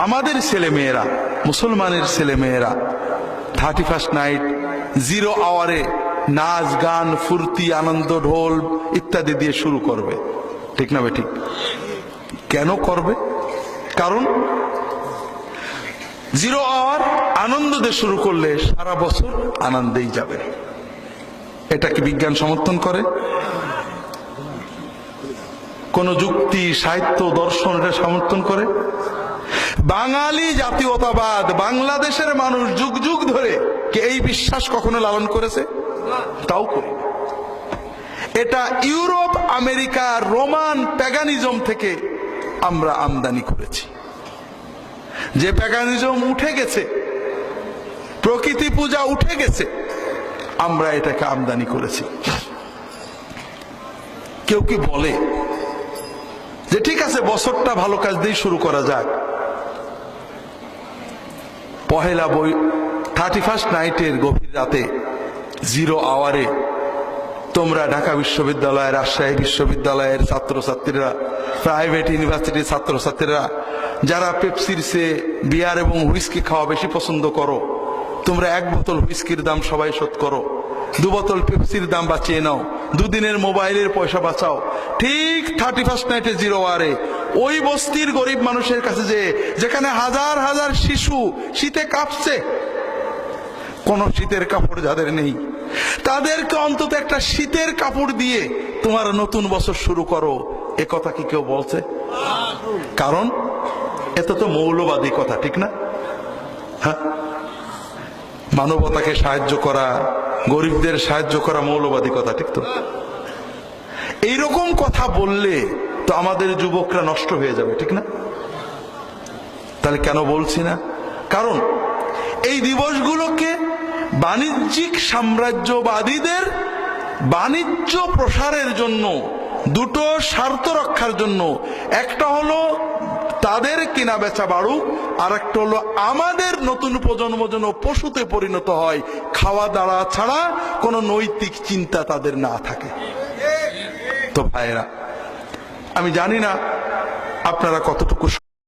আমাদের ছেলে মেয়েরা, মুসলমানের ছেলে মেয়েরা 31st নাইট 0 আওয়ারে নাচ গান ফুর্তি আনন্দ ঢোল ইত্যাদি দিয়ে শুরু করবে, ঠিক না ভাই? ঠিক। কেন করবে? কারণ 0 আওয়ার আনন্দ দিয়ে শুরু করলে সারা বছর আনন্দেই যাবে। এটা কি বিজ্ঞান সমর্থন করে? কোন যুক্তি, সাহিত্য, দর্শন এটা সমর্থন করে? বাঙালি জাতীয়তাবাদ, বাংলাদেশের মানুষ যুগ যুগ ধরে কি এই বিশ্বাস কখনো লালন করেছে? তাও করি। এটা ইউরোপ, আমেরিকা, রোমান প্যাগানিজম থেকে আমরা আমদানি করেছি। যে প্যাগানিজম উঠে গেছে, প্রকৃতি পূজা উঠে গেছে, আমরা এটাকে আমদানি করেছি। কেউ কি বলে যে ঠিক আছে বছরটা ভালো কাজ দিয়ে শুরু করা যাক, পহেলা 31st নাইটের গভীর রাতে 0 আওয়ারে তোমরা ঢাকা বিশ্ববিদ্যালয়, রাজশাহী বিশ্ববিদ্যালয়ের ছাত্রছাত্রীরা, প্রাইভেট ইউনিভার্সিটির ছাত্রছাত্রীরা যারা পেপসির চেয়ে বিয়ার এবং হুইস্কি খাওয়া বেশি পছন্দ করো, তোমরা 1 বোতল হুইস্কির দাম সবাই শোধ করো, 2 বোতল পেপসির দাম বাঁচিয়ে নাও, 2 দিনের মোবাইলের পয়সা বাঁচাও। ঠিক 31st নাইটে 0 আওয়ারে ওই বস্তির গরিব মানুষের কাছে যেখানে হাজার হাজার শিশু শীতে কাঁপছে, কোন শীতের কাপড় যাদের নেই, তাদেরকে অন্তত একটা শীতের কাপড় দিয়ে তোমার নতুন বছর শুরু করো, এ কথা কি কেউ বলছে? কারণ এটা তো মৌলবাদী কথা, ঠিক না? হ্যাঁ, মানবতাকে সাহায্য করা, গরিবদের সাহায্য করা মৌলবাদী কথা, ঠিক তো? এইরকম কথা বললে তো আমাদের যুবকরা নষ্ট হয়ে যাবে, ঠিক না? তাহলে কেন বলছি না? কারণ এই দিবসগুলোকে বাণিজ্যিক সাম্রাজ্যবাদীদের বাণিজ্য প্রসারের জন্য, 2টো স্বার্থ রক্ষার জন্য, একটা হলো তাদের কেনা বেচা বাড়ুক, আর একটা হলো আমাদের নতুন প্রজন্ম যেন পশুতে পরিণত হয়, খাওয়া দাওয়া ছাড়া কোনো নৈতিক চিন্তা তাদের না থাকে। তো ভাইরা, আমি জানি না আপনারা কতটুকু